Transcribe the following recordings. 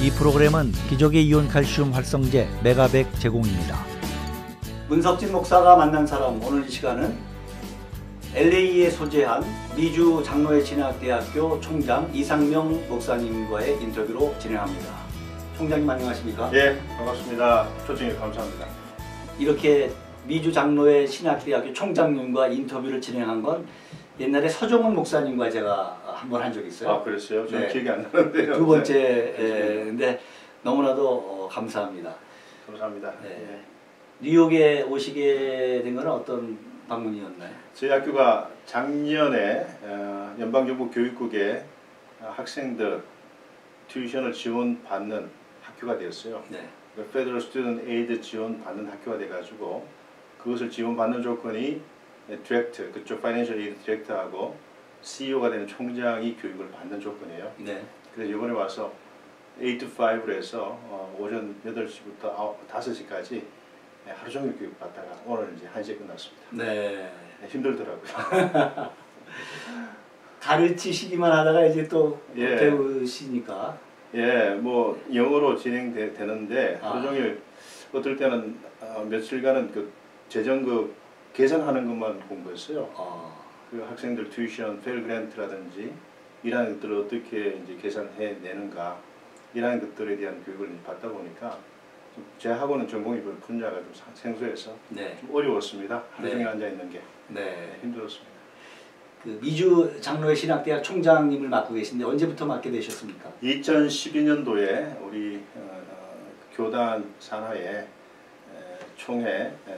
이 프로그램은 기적의 이온 칼슘 활성제 메가백 제공입니다. 문석진 목사가 만난 사람, 오늘 이 시간은 LA에 소재한 미주 장로회 진학대학교 총장 이상명 목사님과의 인터뷰로 진행합니다. 총장님 안녕하십니까? 예, 반갑습니다. 초청해 감사합니다. 이렇게 미주 장로회 신학대학교 총장님과 인터뷰를 진행한 건 옛날에 서종원 목사님과 제가 한번 한 적이 있어요. 아, 그랬어요? 저는 네. 기억이 안 나는데요. 두 번째인데 너무나도 감사합니다. 감사합니다. 네. 예. 뉴욕에 오시게 된 건 어떤 방문이었나요? 저희 학교가 작년에 연방정부 교육국에 학생들 튜이션을 지원받는 학교가 되었어요. 네. Federal Student Aid 지원받는 학교가 돼가지고 그것을 지원받는 조건이 디렉터, 그쪽 파이낸셜 에이드 디렉터하고 CEO가 되는 총장이 교육을 받는 조건이에요. 네. 그래서 이번에 와서 8 to 5로 해서 오전 8시부터 5시까지 하루 종일 교육 받다가 오늘 이제 1시에 끝났습니다. 네. 힘들더라고요. 가르치시기만 하다가 이제 또 예. 배우시니까. 예, 뭐 영어로 진행되는데 하루 종일 어떨 때는 며칠간은 그 재정그 계산하는 것만 공부했어요. 그 학생들 튜이션, 페일 그랜트라든지 이러한 것들을 어떻게 이제 계산해 내는가 이러한 것들에 대한 교육을 받다 보니까 제 학원은 전공이 분야가 좀 생소해서 네. 좀 어려웠습니다. 하루 종일 네. 앉아 있는 게 네. 힘들었습니다. 그 미주 장로회 신학대학 총장님을 맡고 계신데 언제부터 맡게 되셨습니까? 2012년도에 우리 교단 산하의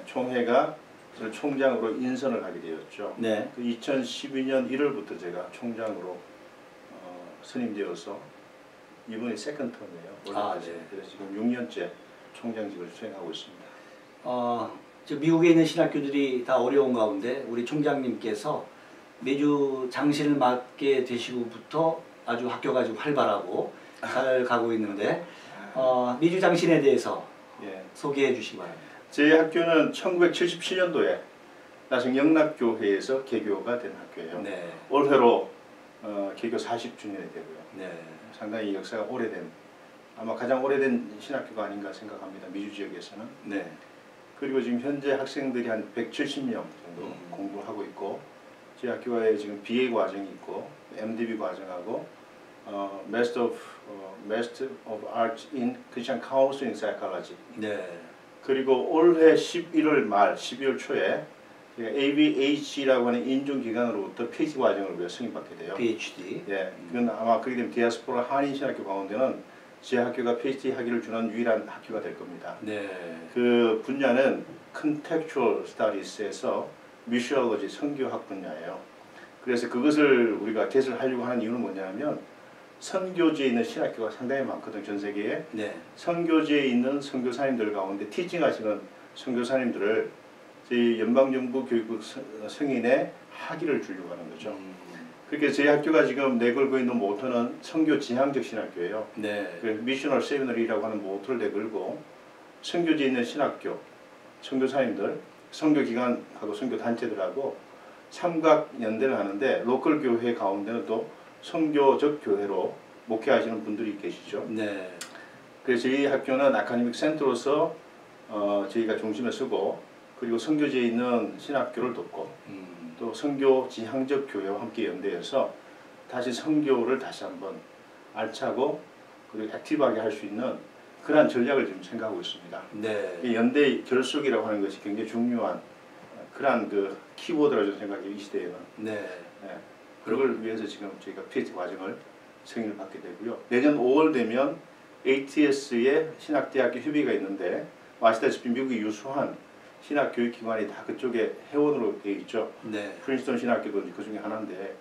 총회가 저를 총장으로 인선을 하게 되었죠. 네. 그 2012년 1월부터 제가 총장으로 선임되어서 이번이 세컨 텀이에요. 네. 그래서 지금 6년째 총장직을 수행하고 있습니다. 미국에 있는 신학교들이 다 어려운 가운데 우리 총장님께서 매주 장신을 맡게 되시고부터 아주 학교가 좀 활발하고 잘 가고 있는데 미주 장신에 대해서 소개해 주시기 바랍니다. 제 학교는 1977년도에 나중 영락교회에서 개교가 된 학교예요. 네. 올해로 개교 40주년이 되고요. 네. 상당히 역사가 오래된, 아마 가장 오래된 신학교가 아닌가 생각합니다. 미주 지역에서는. 네. 그리고 지금 현재 학생들이 한 170명 정도 공부하고 있고, 저희 학교에 지금 BA 과정이 있고 MDB 과정하고 Master of Arts in Christian Counseling Psychology. 네. 그리고 올해 11월 말 12월 초에 ABH라고 하는 인중기관으로부터 PhD 과정을 우리가 승인받게 돼요. PhD. 예, 그건 아마 그렇게 되면 디아스포라 한인신학교 가운데는 제 학교가 PhD 학위를 주는 유일한 학교가 될 겁니다. 네. 그 분야는 Contextual Studies에서 미시올로지 선교학 분야예요. 그래서 그것을 우리가 개설하려고 하는 이유는 뭐냐면 선교지에 있는 신학교가 상당히 많거든, 전 세계에. 네. 선교지에 있는 선교사님들 가운데 티칭하시는 선교사님들을 저희 연방정부 교육국 승인에 학위를 주려고 하는 거죠. 그렇게 저희 학교가 지금 내걸고 있는 모토는 선교 지향적 신학교예요. 네. 미셔널 세미너리라고 하는 모토를 내걸고 선교지에 있는 신학교, 선교사님들, 선교기관하고 선교단체들하고 삼각 연대를 하는데 로컬 교회 가운데는 또 선교적 교회로 목회하시는 분들이 계시죠. 네. 그래서 저희 학교는 아카데믹 센터로서 저희가 중심에 서고 그리고 선교지에 있는 신학교를 돕고 또 선교 지향적 교회와 함께 연대해서 다시 선교를 다시 한번 알차고 그리고 액티브하게 할 수 있는 그러한 전략을 지금 생각하고 있습니다. 네. 이 연대 결속이라고 하는 것이 굉장히 중요한 그러한 그 키워드라고 저는 생각해요, 이 시대에는. 네. 네. 그걸 위해서 지금 저희가 PhD 과정을 승인을 받게 되고요. 내년 5월 되면 ATS의 신학대학교 협의가 있는데 아시다시피 미국이 유수한 신학교육기관이 다 그쪽에 회원으로 되어 있죠. 네. 프린스턴 신학교도 그 중에 하나인데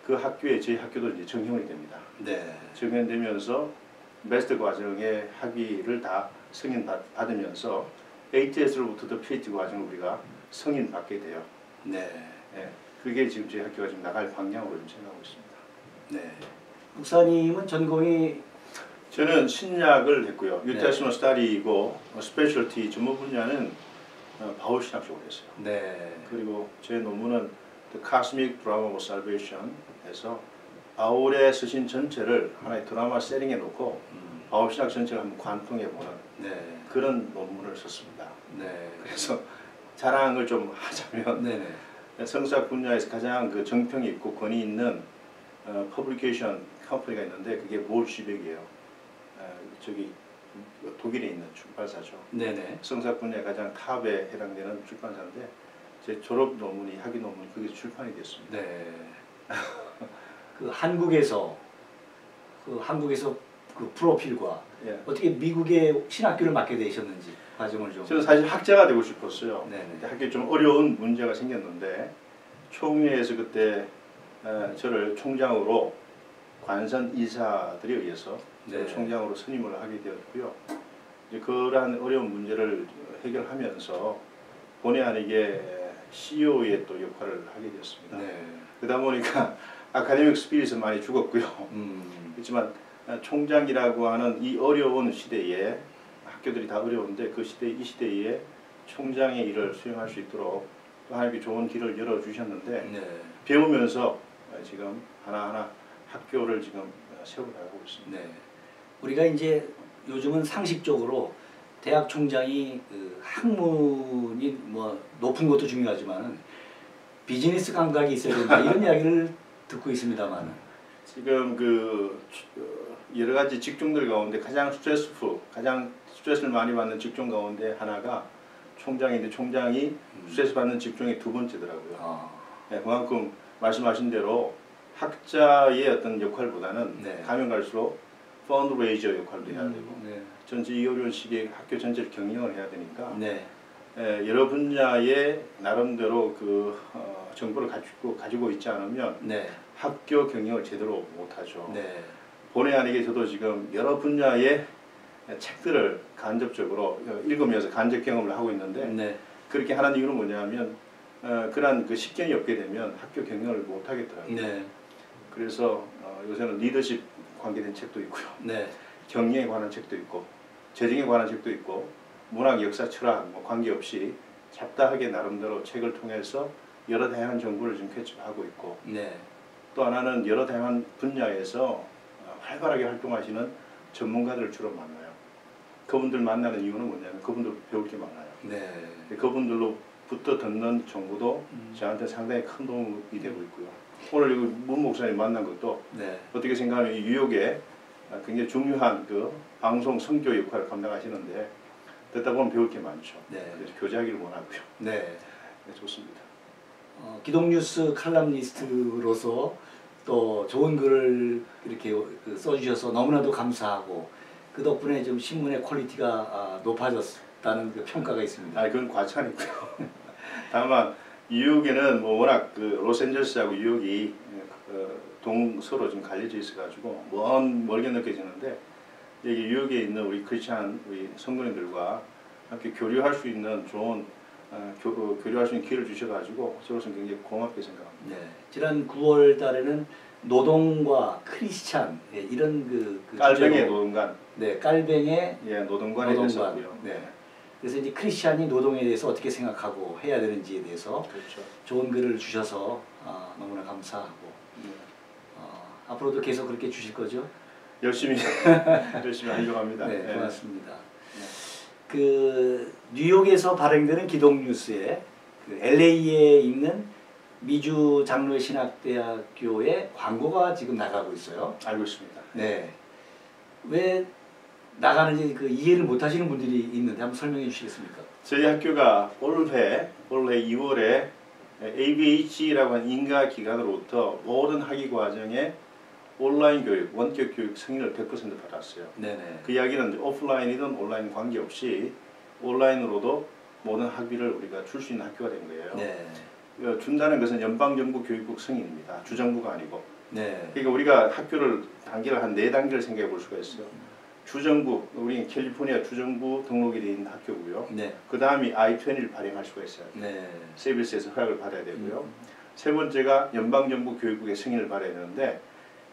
그 학교에 저희 학교도 이제 정형이 됩니다. 네. 정형되면서 마스터 과정의 학위를 다 승인 받으면서 ATS로부터도 PhD 과정을 우리가 승인 받게 돼요. 네. 네. 그게 지금 저희 학교가 지금 나갈 방향으로 좀 생각하고 있습니다. 네. 목사님은 전공이 저는 신약을 했고요. 네. 유테스너 스타디이고 스페셜티 전문 분야는 바울 신학 쪽으로 했어요. 네. 그리고 제 논문은 The Cosmic Drama of Salvation에서 바울의 서신 전체를 하나의 드라마 세팅에 놓고 바울신학 전체를 한번 관통해보는 네. 그런 논문을 썼습니다. 네. 그래서 자랑을 좀 하자면 네네. 성서학 분야에서 가장 그 정평이 있고 권위 있는 퍼블리케이션 컴퍼니가 있는데 그게 몰시백이에요. 저기 독일에 있는 출판사죠. 네네. 성서학 분야의 가장 탑에 해당되는 출판사인데 제 졸업 논문이 학위 논문이 거기서 출판이 됐습니다. 네. 그 한국에서 그 프로필과 예. 어떻게 미국의 신학교를 맡게 되셨는지 과정을 좀. 저는 사실 학자가 되고 싶었어요. 네네. 학교에 좀 어려운 문제가 생겼는데 총회에서 그때 저를 총장으로 관선 이사들에 의해서 네. 총장으로 선임을 하게 되었고요. 이제 그러한 어려운 문제를 해결하면서 본의 아니게 CEO의 또 역할을 하게 되었습니다. 네. 그러다 보니까 아카데믹 스피릿은 많이 죽었고요. 그렇지만 총장이라고 하는 이 어려운 시대에 학교들이 다 어려운데 그 시대 이 시대에 총장의 일을 수행할 수 있도록 또 하나님께 좋은 길을 열어 주셨는데 네. 배우면서 지금 하나하나 학교를 지금 세워나가고 있습니다. 네. 우리가 이제 요즘은 상식적으로 대학 총장이 그 학문이 뭐 높은 것도 중요하지만 비즈니스 감각이 있어야 된다 이런 이야기를 듣고 있습니다만 지금 그 여러 가지 직종들 가운데 가장 스트레스를 많이 받는 직종 가운데 하나가 총장인데 총장이 스트레스 받는 직종이 두 번째더라고요. 네, 그만큼 말씀하신 대로 학자의 어떤 역할보다는 네. 가면 갈수록 펀드레이저 역할도 해야 되고 네. 전체 이 어려운 시기에 학교 전체를 경영을 해야 되니까 네. 여러 분야의 나름대로 그 정보를 가지고 있지 않으면 네. 학교 경영을 제대로 못하죠. 네. 본의 아니게 저도 지금 여러 분야의 책들을 간접적으로 읽으면서 간접 경험을 하고 있는데 네. 그렇게 하는 이유는 뭐냐면 그러한 그 식견이 없게 되면 학교 경영을 못 하겠더라고요. 네. 그래서 요새는 리더십 관계된 책도 있고요. 네. 경영에 관한 책도 있고 재정에 관한 책도 있고 문학, 역사, 철학 뭐 관계없이 잡다하게 나름대로 책을 통해서 여러 다양한 정보를 지금 캐치하고 있고 네. 또 하나는 여러 다양한 분야에서 활발하게 활동하시는 전문가들을 주로 만나요. 그분들 만나는 이유는 뭐냐면 그분들 배울 게 많아요. 네. 그분들로부터 듣는 정보도 저한테 상당히 큰 도움이 되고 있고요. 오늘 문 목사님 만난 것도 네. 어떻게 생각하면 이 뉴욕에 굉장히 중요한 그 방송 선교 역할을 감당하시는데 듣다 보면 배울 게 많죠. 네. 그래서 교제하기를 원하고요. 네. 네, 좋습니다. 기독뉴스 칼럼니스트로서 또 좋은 글을 이렇게 써주셔서 너무나도 감사하고 그 덕분에 좀 신문의 퀄리티가 높아졌다는 그 평가가 있습니다. 그건 과찬이고요. 다만 뉴욕에는 뭐 워낙 그 로스앤젤레스하고 뉴욕이 동서로 좀 갈려져 있어가지고 멀게 느껴지는데 여기 뉴욕에 있는 우리 크리스찬 우리 성도님들과 함께 교류할 수 있는 좋은 교류할 수 있는 기회를 주셔가지고 저로서는 굉장히 고맙게 생각합니다. 네. 지난 9월 달에는 노동과 크리스찬 이런 그 깔뱅의 주제로, 노동관. 네, 깔뱅의 노동관에 대해서 네. 그래서 이제 크리스찬이 노동에 대해서 어떻게 생각하고 해야 되는지에 대해서 그렇죠. 좋은 글을 주셔서 너무나 감사하고 앞으로도 계속 그렇게 주실 거죠? 열심히 하려고 합니다. 네, 고맙습니다. 그 뉴욕에서 발행되는 기독뉴스에 그 LA에 있는 미주 장로의 신학대학교의 광고가 지금 나가고 있어요. 알고 있습니다. 네. 왜 나가는지 그 이해를 못 하시는 분들이 있는데 한번 설명해 주시겠습니까? 저희 학교가 올해 2월에 ABH라고 하는 인가 기관으로부터 모든 학위 과정에 온라인 교육, 원격 교육 승인을 100% 받았어요. 네네. 그 이야기는 오프라인이든 온라인 관계없이 온라인으로도 모든 학위를 우리가 줄 수 있는 학교가 된 거예요. 네. 준다는 것은 연방정부 교육국 승인입니다. 주정부가 아니고. 네. 그러니까 우리가 학교를 단계를 한 4단계를 생각해 볼 수가 있어요. 주정부, 우리 캘리포니아 주정부 등록이 되어 있는 학교고요. 네. 그 다음이 I-20를 발행할 수가 있어요. 네. 세빌스에서 허락을 받아야 되고요. 세 번째가 연방정부 교육국의 승인을 받아야 되는데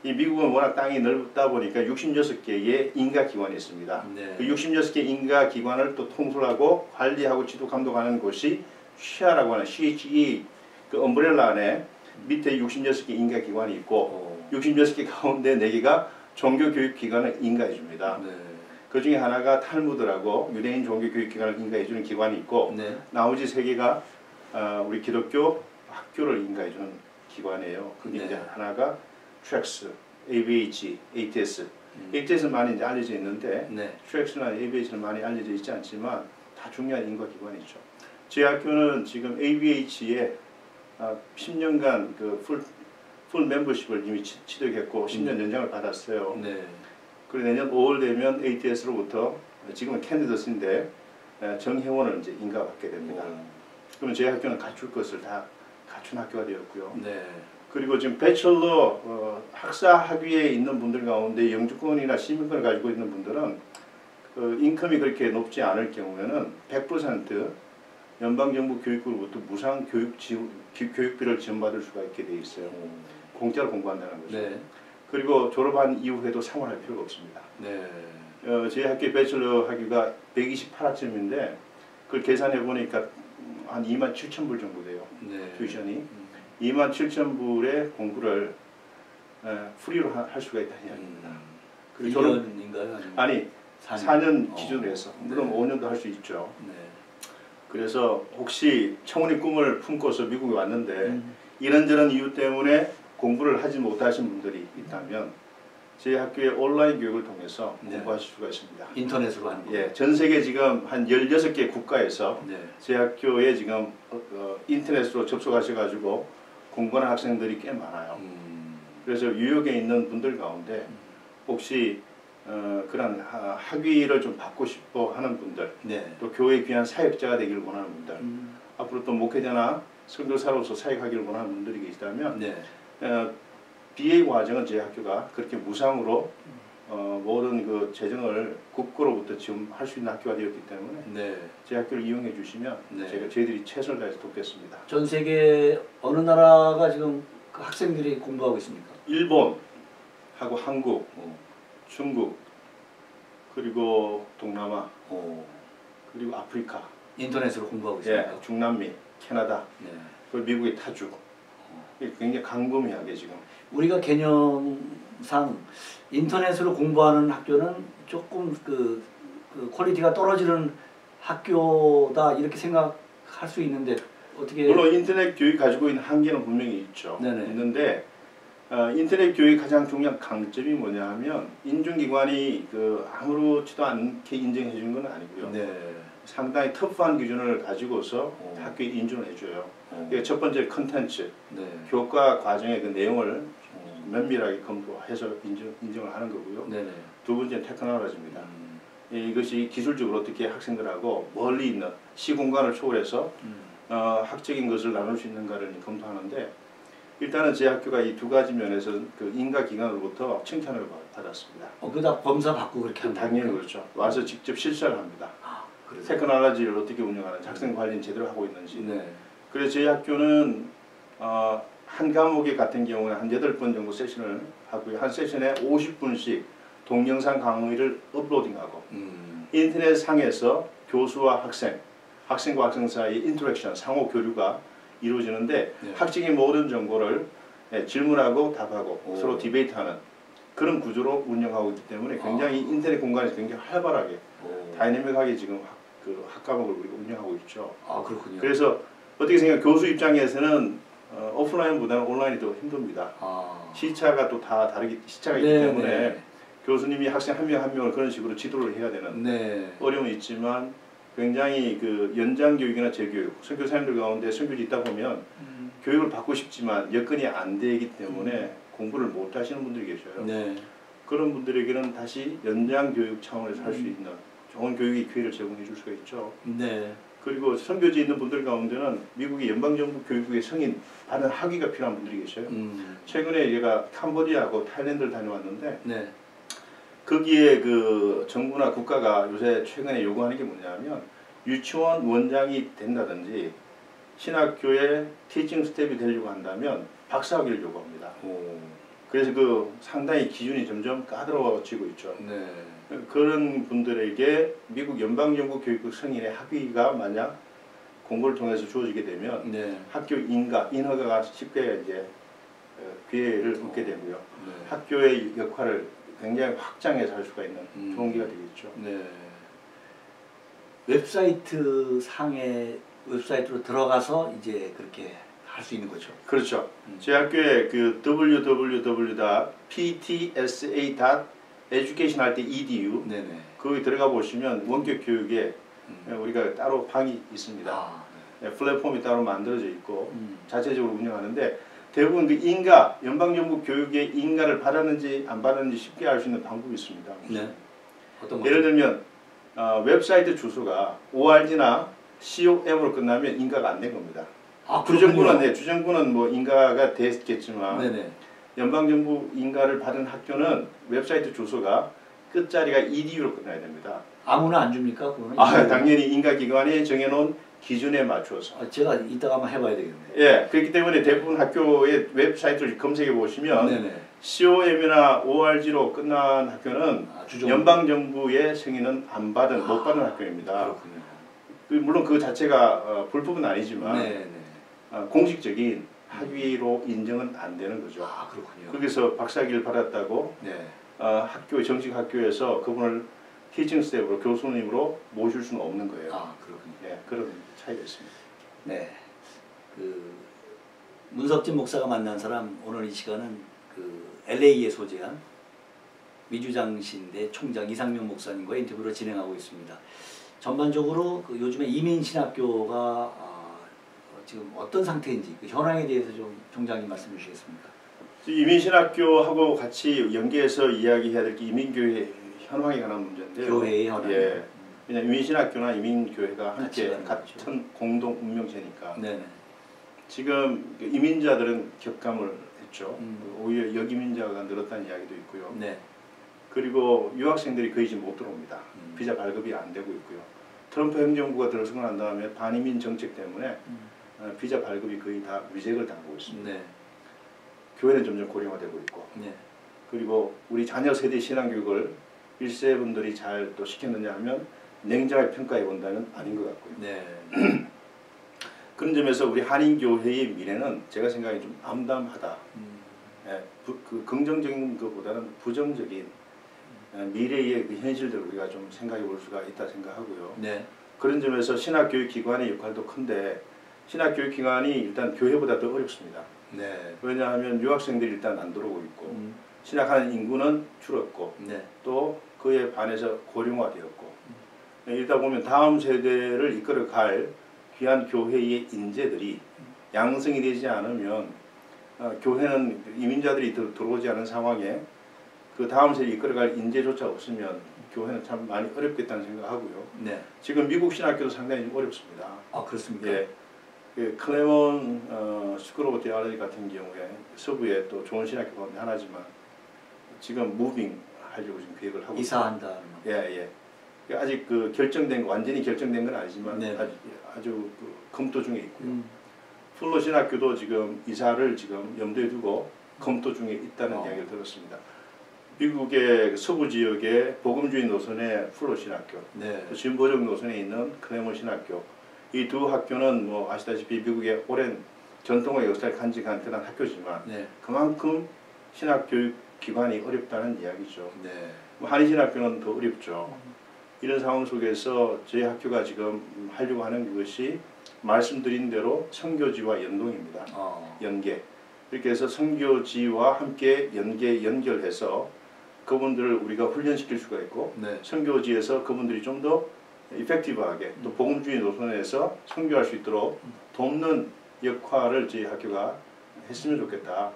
이 미국은 워낙 땅이 넓다 보니까 66개의 인가기관이 있습니다. 네. 그 66개 인가기관을 또 통솔하고 관리하고 지도 감독하는 곳이 CHA라고 하는 CHE 그 엄브렐라 안에 밑에 66개 인가기관이 있고 66개 가운데 4개가 종교 교육 기관을 인가해 줍니다. 네. 그 중에 하나가 탈무드라고 유대인 종교 교육 기관을 인가해 주는 기관이 있고 네. 나머지 세 개가 우리 기독교 학교를 인가해 주는 기관이에요. 그게 네. 이제 하나가 TREX, ABH, ATS. ATS는 많이 이제 알려져 있는데 네. TREX나 ABH는 많이 알려져 있지 않지만 다 중요한 인과 기관이죠. 제 학교는 지금 ABH에 10년간 그 풀 멤버십을 이미 취득했고 10년 연장을 받았어요. 네. 그리고 내년 5월 되면 ATS로부터 지금은 캔디더스인데 정회원을 이제 인가받게 됩니다. 그러면 저희 학교는 갖출 것을 다 갖춘 학교가 되었고요. 네. 그리고 지금 배철러 학사 학위에 있는 분들 가운데 영주권이나 시민권을 가지고 있는 분들은 그 인컴이 그렇게 높지 않을 경우에는 100% 연방정부 교육부로부터 무상 교육비를 지원받을 수가 있게 돼 있어요. 공짜로 공부한다는 거죠. 네. 그리고 졸업한 이후에도 생활할 필요가 없습니다. 네. 제 학교 배철러 학위가 128학점인데 그걸 계산해 보니까 한 27,000불 정도 돼요. 네. 튜이션이 27,000불의 공부를 프리로 할 수가 있다는 이야기입니다. 1년인가요? 아니 4년 기준으로 해서 물론 네. 5년도 할 수 있죠. 네. 그래서 혹시 청운의 꿈을 품고서 미국에 왔는데 이런저런 이유 때문에 공부를 하지 못하신 분들이 있다면 제 학교의 온라인 교육을 통해서 네. 공부하실 수가 있습니다. 인터넷으로 하는 거예요? 예, 전 세계 지금 한 16개 국가에서 네. 제 학교에 지금 인터넷으로 접속하셔가지고 공부하는 학생들이 꽤 많아요. 그래서 뉴욕에 있는 분들 가운데 혹시 그런 학위를 좀 받고 싶어 하는 분들, 네. 또 교회 귀한 사역자가 되기를 원하는 분들, 앞으로 또 목회자나 선교사로서 사역하기를 원하는 분들이 계시다면 네. BA 과정은 제 학교가 그렇게 무상으로 모든 그 재정을 국고로부터 지원할 수 있는 학교가 되었기 때문에 네. 제 학교를 이용해 주시면 네. 저희들이 최선을 다해서 돕겠습니다. 전 세계 어느 나라가 지금 그 학생들이 공부하고 있습니까? 일본하고 한국, 중국, 그리고 동남아, 그리고 아프리카, 인터넷으로 공부하고 있습니까? 예, 중남미, 캐나다, 네. 그리고 미국의 타주. 굉장히 광범위하게 지금. 우리가 개념상 인터넷으로 공부하는 학교는 조금 그 퀄리티가 떨어지는 학교다 이렇게 생각할 수 있는데 어떻게? 물론 인터넷 교육 가지고 있는 한계는 분명히 있죠. 네네. 있는데 인터넷 교육의 가장 중요한 강점이 뭐냐 하면 인증기관이 아무렇지도 않게 인정해 주는 건 아니고요. 네. 상당히 터프한 기준을 가지고서 학교에 인증을 해줘요. 첫 번째 컨텐츠, 네. 교과 과정의 그 내용을 면밀하게 검토해서 인정을 하는 거고요. 네네. 두 번째는 테크놀로지입니다. 이것이 기술적으로 어떻게 학생들하고 멀리 있는 시공간을 초월해서 학적인 것을 나눌 수 있는가를 검토하는데 일단은 제 학교가 이 두 가지 면에서 그 인가기관으로부터 칭찬을 받았습니다. 그다 검사 받고 그렇게 한다. 당연히 그렇죠. 와서 직접 실사를 합니다. 테크놀로지를 어떻게 운영하는지, 학생 관리는 제대로 하고 있는지. 네. 그래서 저희 학교는 한 과목에 같은 경우는 한 8번 정도 세션을 하고요. 한 세션에 50분씩 동영상 강의를 업로딩하고 인터넷 상에서 교수와 학생과 학생 사이의 인터랙션, 상호 교류가 이루어지는데 네. 학생의 모든 정보를 질문하고 답하고 서로 디베이트하는 그런 구조로 운영하고 있기 때문에 굉장히 인터넷 공간에서 굉장히 활발하게 다이내믹하게 지금 학과목을 우리가 운영하고 있죠. 아 그렇군요. 그래서 어떻게 생각해? 교수 입장에서는 오프라인보다는 온라인이 더 힘듭니다. 시차가 또 다 다르기 시차가 있기 네, 때문에 네. 교수님이 학생 한 명 한 명을 그런 식으로 지도를 해야 되는 네. 어려움이 있지만 굉장히 그 연장 교육이나 재교육, 선교사님들 가운데 선교지 있다 보면 교육을 받고 싶지만 여건이 안 되기 때문에 공부를 못 하시는 분들이 계셔요. 네. 그런 분들에게는 다시 연장 교육 차원에서 할 수 있는 좋은 교육의 기회를 제공해 줄 수가 있죠. 네. 그리고 선교지에 있는 분들 가운데는 미국의 연방정부 교육부의 승인 받은 학위가 필요한 분들이 계셔요. 최근에 얘가 캄보디아하고 타일랜드를 다녀왔는데 네. 거기에 그 정부나 국가가 요새 최근에 요구하는 게 뭐냐면 유치원 원장이 된다든지 신학교에 티칭 스텝이 되려고 한다면 박사학위를 요구합니다. 그래서 상당히 기준이 점점 까다로워지고 있죠. 네. 그런 분들에게 미국 연방정부 교육부 승인의 학위가 만약 공고를 통해서 주어지게 되면 네. 학교 인허가가 쉽게 이제 기회를 얻게 되고요. 네. 학교의 역할을 굉장히 확장해서 할 수가 있는 좋은 기회가 되겠죠. 네. 웹사이트 상에 웹사이트로 들어가서 이제 그렇게 할 수 있는 거죠. 그렇죠. 제 학교에 그 www.ptsa.education 할 때 edu 네네. 거기 들어가 보시면 원격 교육에 우리가 따로 방이 있습니다. 아, 네, 플랫폼이 따로 만들어져 있고 자체적으로 운영하는데 대부분 그 인가, 연방정부 교육에 인가를 받았는지 안 받았는지 쉽게 알 수 있는 방법이 있습니다. 네. 어떤 예를 들면 웹사이트 주소가 org나 com으로 끝나면 인가가 안 된 겁니다. 아, 주정부는 뭐 인가가 됐겠지만 네네. 연방정부 인가를 받은 학교는 웹사이트 주소가 끝자리가 edu로 끝나야 됩니다. 아무나 안 줍니까? 그거는? 당연히 인가기관이 정해놓은 기준에 맞춰서. 제가 이따가 한번 해봐야 되겠네요. 예, 그렇기 때문에 대부분 학교의 웹사이트를 검색해 보시면 네네. com이나 org로 끝난 학교는 연방정부의 승인은 못 받은 학교입니다. 그렇군요. 물론 그 자체가 불법은 아니지만 네네. 공식적인 학위로 인정은 안 되는 거죠. 아, 그렇군요. 거기서 박사학위를 받았다고 네. 정식 학교에서 그분을 티칭 스텝으로 교수님으로 모실 수는 없는 거예요. 아, 그렇군요. 네, 그런 차이가 있습니다. 네. 문석진 목사가 만난 사람, 오늘 이 시간은 LA에 소재한 미주장신대 총장 이상명 목사님과 인터뷰를 진행하고 있습니다. 전반적으로 요즘에 이민신학교가 지금 어떤 상태인지 그 현황에 대해서 좀 총장님 말씀해 주시겠습니까? 이민신학교하고 같이 연계해서 이야기해야 될 게 이민교회 현황에 관한 문제인데요. 교회의 현황. 예. 그냥 이민신학교나 이민교회가 함께 같은 그렇죠. 공동 운명체니까. 네네. 지금 이민자들은 격감을 했죠. 오히려 여기민자가 늘었다는 이야기도 있고요. 네. 그리고 유학생들이 거의 지금 못 들어옵니다. 비자 발급이 안 되고 있고요. 트럼프 행정부가 들어서고 난 다음에 반이민 정책 때문에 비자 발급이 거의 다 위색을 당하고 있습니다. 네. 교회는 점점 고령화되고 있고. 네. 그리고 우리 자녀 세대 신앙교육을 1세 분들이 잘 또 시켰느냐 하면 냉정하게 평가해 본다면 아닌 것 같고요. 네. 그런 점에서 우리 한인교회의 미래는 제가 생각에 좀 암담하다. 예, 그 긍정적인 것보다는 부정적인 미래의 그 현실들을 우리가 좀 생각해 볼 수가 있다 생각하고요. 네. 그런 점에서 신학교육기관의 역할도 큰데 신학교육기관이 일단 교회보다 더 어렵습니다. 네. 왜냐하면 유학생들이 일단 안 들어오고 있고 신학하는 인구는 줄었고 네. 또 그에 반해서 고령화되었고 이러다 보면 다음 세대를 이끌어갈 귀한 교회의 인재들이 양성이 되지 않으면 교회는 이민자들이 들어오지 않은 상황에 그 다음 세대 이끌어갈 인재조차 없으면 교회는 참 많이 어렵겠다는 생각하고요. 네. 지금 미국 신학교도 상당히 좀 어렵습니다. 아, 그렇습니까? 예. 클레몬 스쿨 오브 테올로지 같은 경우에 서부에 또 좋은 신학교 가운데 하나지만 지금 무빙 하려고 지금 계획을 하고 이사한다. 예. 아직 완전히 결정된 건 아니지만 네. 아주 검토 중에 있고요. 플로 신학교도 지금 이사를 지금 염두에 두고 검토 중에 있다는 이야기를 들었습니다. 미국의 서부 지역의 복음주의 노선의 플로 신학교, 네. 또 진보적 노선에 있는 클레몬 신학교, 이 두 학교는 뭐 아시다시피 미국의 오랜 전통과 역사를 간직한 그런 학교지만 네. 그만큼 신학교육 기관이 어렵다는 이야기죠. 네. 한인신학교는 더 어렵죠. 이런 상황 속에서 저희 학교가 지금 하려고 하는 것이 말씀드린 대로 선교지와 연동입니다. 연계. 이렇게 해서 선교지와 함께 연결해서 그분들을 우리가 훈련시킬 수가 있고 네. 선교지에서 그분들이 좀 더 이펙티브하게 또 복음주의 노선에서 선교할 수 있도록 돕는 역할을 저희 학교가 했으면 좋겠다.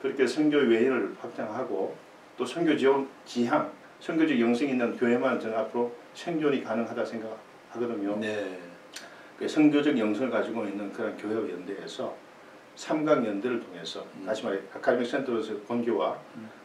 그렇게 선교 외연을 확장하고 또 선교 지향, 선교적 영성이 있는 교회만 저는 앞으로 생존이 가능하다 생각하거든요. 네. 선교적 영성을 가지고 있는 그런 교회와 연대해서 삼각연대를 통해서 다시 말해 아카데믹 센터로서 본교와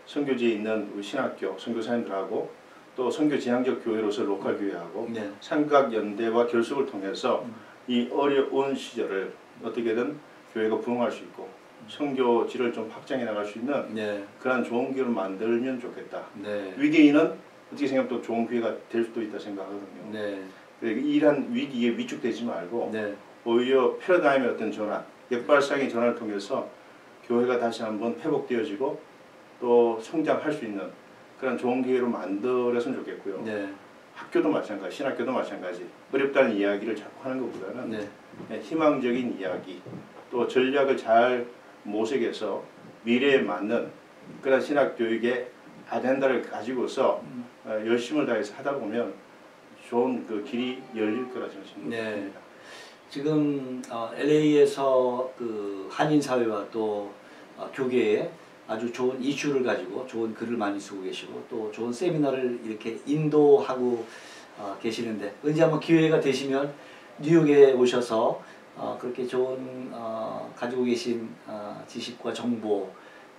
선교지에 있는 우리 신학교 선교사님들하고 또 선교 지향적 교회로서 로컬 교회하고 네. 삼각연대와 결속을 통해서 이 어려운 시절을 어떻게든 교회가 부흥할 수 있고 선교지를 좀 확장해 나갈 수 있는 네. 그런 좋은 기회를 만들면 좋겠다. 네. 위기인은 어떻게 생각해도 좋은 기회가 될 수도 있다 생각하거든요. 네. 이러한 위기에 위축되지 말고 네. 오히려 패러다임의 어떤 전환, 역발상의 전환을 통해서 교회가 다시 한번 회복되어지고 또 성장할 수 있는 그런 좋은 기회로 만들었으면 좋겠고요. 네. 학교도 마찬가지, 신학교도 마찬가지. 어렵다는 이야기를 자꾸 하는 것보다는 네. 희망적인 이야기, 또 전략을 잘 모색해서 미래에 맞는 그런 신학 교육의 아젠다를 가지고서 열심을 다해서 하다 보면 좋은 그 길이 열릴 거라 저는 생각합니다. 네. 지금 LA에서 그 한인 사회와 또 교계에 아주 좋은 이슈를 가지고 좋은 글을 많이 쓰고 계시고 또 좋은 세미나를 이렇게 인도하고 계시는데 언제 한번 기회가 되시면 뉴욕에 오셔서 그렇게 좋은 가지고 계신 지식과 정보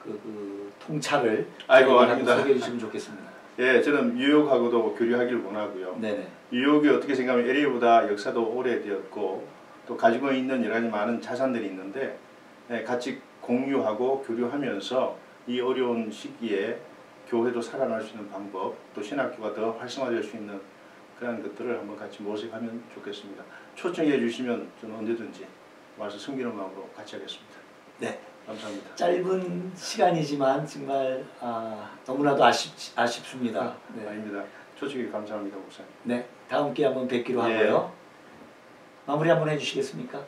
그 통찰을 아닙니다. 소개해 주시면 좋겠습니다. 예, 저는 뉴욕하고도 교류하기를 원하고요. 네네. 뉴욕이 어떻게 생각하면 LA보다 역사도 오래되었고 또 가지고 있는 여러 가지 많은 자산들이 있는데 같이 공유하고 교류하면서 이 어려운 시기에 교회도 살아날 수 있는 방법, 또 신학교가 더 활성화될 수 있는 그런 것들을 한번 같이 모색하면 좋겠습니다. 초청해 주시면 저는 언제든지 와서 섬기는 마음으로 같이 하겠습니다. 네. 감사합니다. 짧은 시간이지만 정말 너무나도 아쉽습니다. 네. 아닙니다. 초청해 감사합니다, 목사님. 네, 다음 기회에 한번 뵙기로 하고요. 예. 마무리 한번 해주시겠습니까?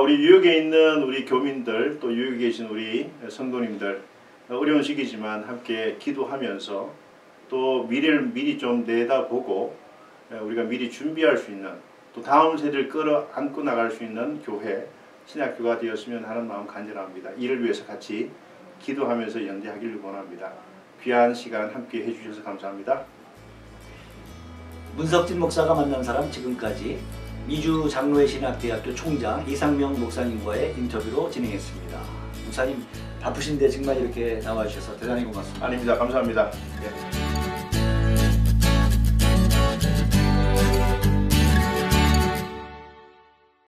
우리 뉴욕에 있는 우리 교민들, 또 뉴욕에 계신 우리 성도님들, 어려운 시기지만 함께 기도하면서 또 미래를 미리 좀 내다보고 우리가 미리 준비할 수 있는, 또 다음 세대를 끌어안고 나갈 수 있는 교회, 신학교가 되었으면 하는 마음 간절합니다. 이를 위해서 같이 기도하면서 연대하기를 원합니다. 귀한 시간 함께 해주셔서 감사합니다. 문석진 목사가 만난 사람, 지금까지 미주 장로회 신학대학교 총장 이상명 목사님과의 인터뷰로 진행했습니다. 목사님 바쁘신데 정말 이렇게 나와주셔서 대단히 고맙습니다. 아닙니다. 감사합니다. 네.